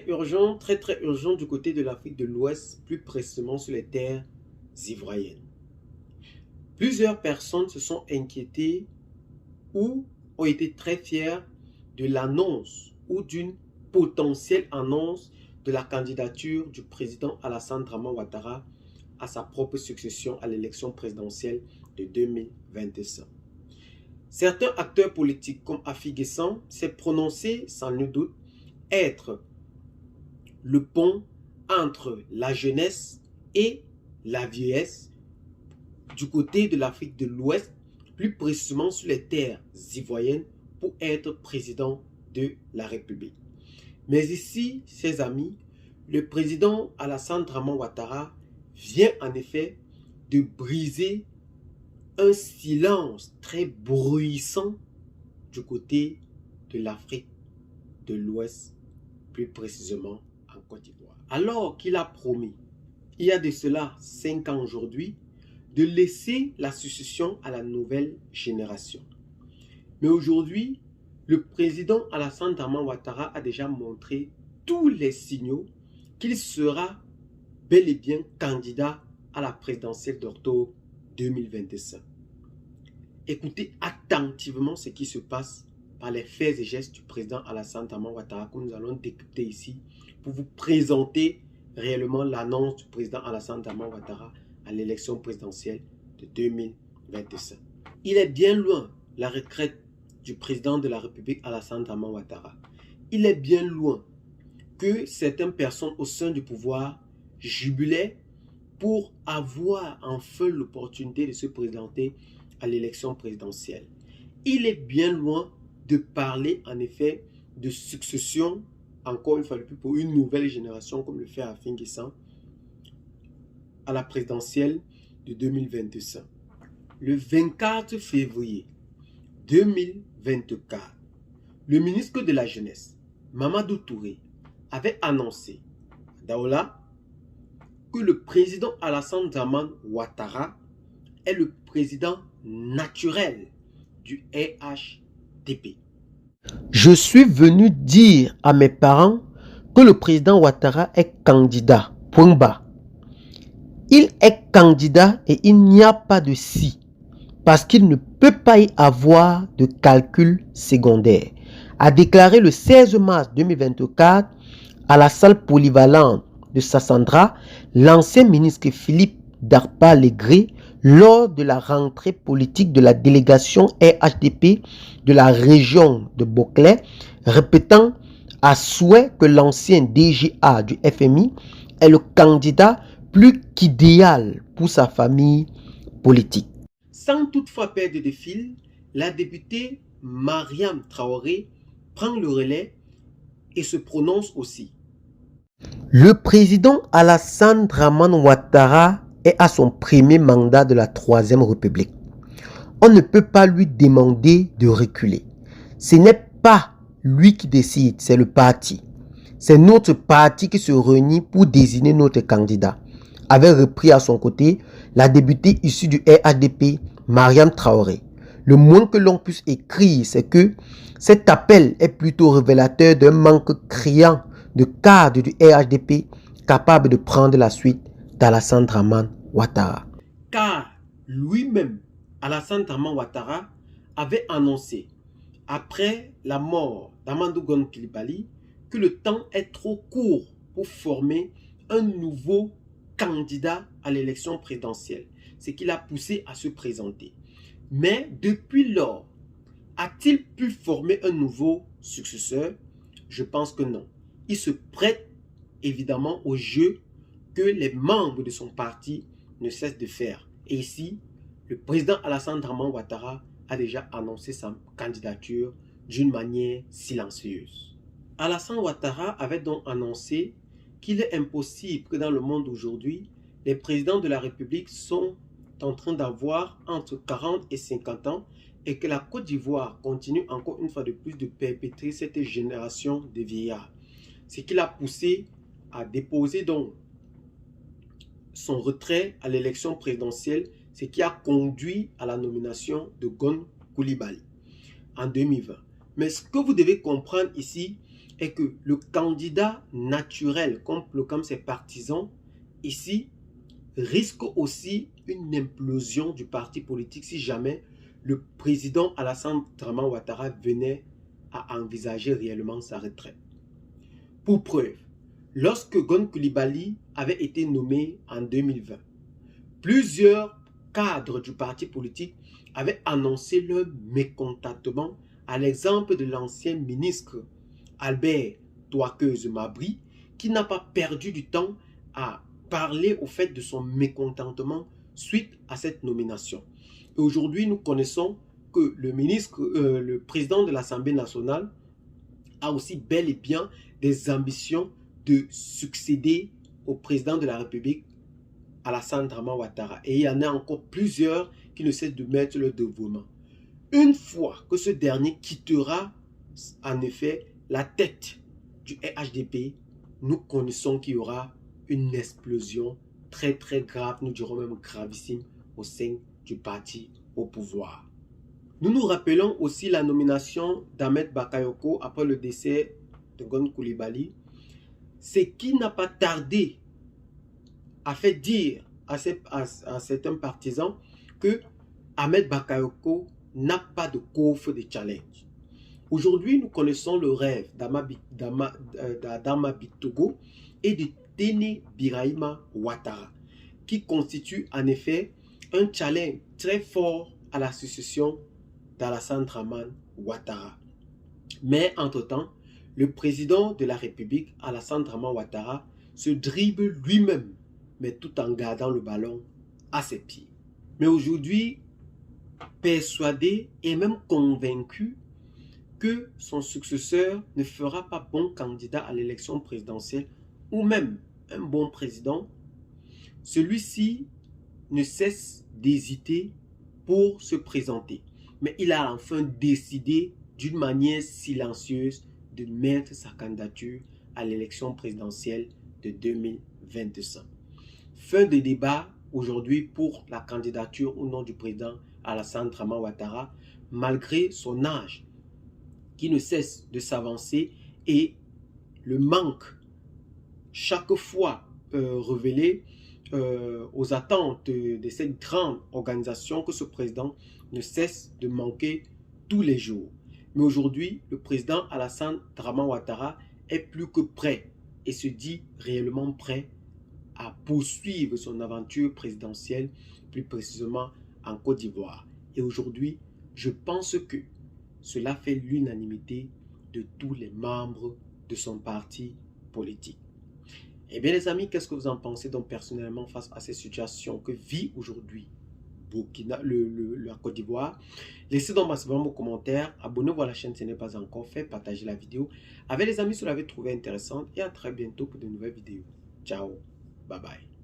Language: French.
Urgent, très urgent du côté de l'Afrique de l'Ouest, plus précisément sur les terres ivoiriennes. Plusieurs personnes se sont inquiétées ou ont été très fiers de l'annonce ou d'une potentielle annonce de la candidature du président Alassane Draman Ouattara à sa propre succession à l'élection présidentielle de 2025. Certains acteurs politiques comme Afi Guessan s'est prononcé sans nul doute être le pont entre la jeunesse et la vieillesse du côté de l'Afrique de l'Ouest, plus précisément sur les terres ivoiriennes, pour être président de la République. Mais ici, chers amis, le président Alassane Draman Ouattara vient en effet de briser un silence très bruissant du côté de l'Afrique de l'Ouest, plus précisément en Côte d'Ivoire. Alors qu'il a promis, il y a de cela 5 ans aujourd'hui, de laisser la succession à la nouvelle génération. Mais aujourd'hui, le président Alassane Draman Ouattara a déjà montré tous les signaux qu'il sera bel et bien candidat à la présidentielle d'octobre 2025. Écoutez attentivement ce qui se passe par les faits et gestes du président Alassane Draman Ouattara que nous allons décrypter ici pour vous présenter réellement l'annonce du président Alassane Draman Ouattara à l'élection présidentielle de 2025. Il est bien loin la retraite du président de la République Alassane Draman Ouattara. Il est bien loin que certaines personnes au sein du pouvoir jubilaient pour avoir enfin l'opportunité de se présenter à l'élection présidentielle. Il est bien loin de parler en effet de succession, encore une fois de plus pour une nouvelle génération comme le fait Afi Guessan, à la présidentielle de 2025. Le 24 février 2024, le ministre de la Jeunesse, Mamadou Touré, avait annoncé à Daola que le président Alassane Draman Ouattara est le président naturel du RHDP. Je suis venu dire à mes parents que le président Ouattara est candidat. Point bas. Il est candidat et il n'y a pas de si, parce qu'il ne peut pas y avoir de calcul secondaire, a déclaré le 16 mars 2024 à la salle polyvalente de Sassandra l'ancien ministre Philippe Darpa-Légré lors de la rentrée politique de la délégation RHDP de la région de Boclé, répétant à souhait que l'ancien DGA du FMI est le candidat plus qu'idéal pour sa famille politique. Sans toutefois perdre de fil, la députée Mariam Traoré prend le relais et se prononce aussi. Le président Alassane Draman Ouattara est à son premier mandat de la Troisième République. On ne peut pas lui demander de reculer. Ce n'est pas lui qui décide, c'est le parti. C'est notre parti qui se réunit pour désigner notre candidat, avait repris à son côté la députée issue du RHDP, Mariam Traoré. Le moins que l'on puisse écrire, c'est que cet appel est plutôt révélateur d'un manque criant de cadres du RHDP capables de prendre la suite d'Alassane Draman Ouattara. Car lui-même, Alassane Draman Ouattara, avait annoncé, après la mort d'Amadou Gon Coulibaly, que le temps est trop court pour former un nouveau candidat à l'élection présidentielle, ce qui l'a poussé à se présenter. Mais depuis lors, a-t-il pu former un nouveau successeur? Je pense que non. Il se prête évidemment au jeu que les membres de son parti ne cessent de faire. Et ici, le président Alassane Draman Ouattara a déjà annoncé sa candidature d'une manière silencieuse. Alassane Ouattara avait donc annoncé qu'il est impossible que dans le monde aujourd'hui, les présidents de la République sont en train d'avoir entre 40 et 50 ans et que la Côte d'Ivoire continue encore une fois de plus de perpétrer cette génération de vieillards. Ce qui l'a poussé à déposer donc son retrait à l'élection présidentielle, ce qui a conduit à la nomination de Gon Coulibaly en 2020. Mais ce que vous devez comprendre ici, est que le candidat naturel, comme ses partisans, ici, risque aussi une implosion du parti politique si jamais le président Alassane Dramane Ouattara venait à envisager réellement sa retraite. Pour preuve, lorsque Gon Coulibaly avait été nommé en 2020, plusieurs cadres du parti politique avaient annoncé leur mécontentement, à l'exemple de l'ancien ministre Albert Touakeuse Mabry, qui n'a pas perdu du temps à parler au fait de son mécontentement suite à cette nomination. Et aujourd'hui, nous connaissons que le président de l'Assemblée nationale a aussi bel et bien des ambitions de succéder au président de la République, Alassane Dramane Ouattara. Et il y en a encore plusieurs qui ne cessent de mettre leur dévouement. Une fois que ce dernier quittera en effet la tête du RHDP, nous connaissons qu'il y aura une explosion très très grave, nous dirons même gravissime, au sein du parti au pouvoir. Nous nous rappelons aussi la nomination d'Ahmed Bakayoko après le décès de Gon Coulibaly, ce qui n'a pas tardé à faire dire à certains partisans que Ahmed Bakayoko n'a pas de coffre de challenge. Aujourd'hui, nous connaissons le rêve d'Adama Bitogo et de Tene Birahima Ouattara, qui constitue en effet un challenge très fort à la succession d'Alassane Dramane Ouattara. Mais entre-temps, le président de la République, Alassane Dramane Ouattara, se dribble lui-même, mais tout en gardant le ballon à ses pieds. Mais aujourd'hui, persuadé et même convaincu que son successeur ne fera pas bon candidat à l'élection présidentielle ou même un bon président, celui-ci ne cesse d'hésiter pour se présenter. Mais il a enfin décidé d'une manière silencieuse de mettre sa candidature à l'élection présidentielle de 2025. Fin de débat aujourd'hui pour la candidature ou non du président Alassane Dramane Ouattara, malgré son âge qui ne cesse de s'avancer et le manque chaque fois révélé aux attentes de cette grande organisation que ce président ne cesse de manquer tous les jours. Mais aujourd'hui, le président Alassane Dramane Ouattara est plus que prêt et se dit réellement prêt à poursuivre son aventure présidentielle, plus précisément en Côte d'Ivoire. Et aujourd'hui, je pense que cela fait l'unanimité de tous les membres de son parti politique. Eh bien les amis, qu'est-ce que vous en pensez donc personnellement face à cette situation que vit aujourd'hui la Côte d'Ivoire? Laissez donc massivement vos commentaires, abonnez-vous à la chaîne si ce n'est pas encore fait, partagez la vidéo avec les amis si vous l'avez trouvée intéressante et à très bientôt pour de nouvelles vidéos. Ciao, bye bye.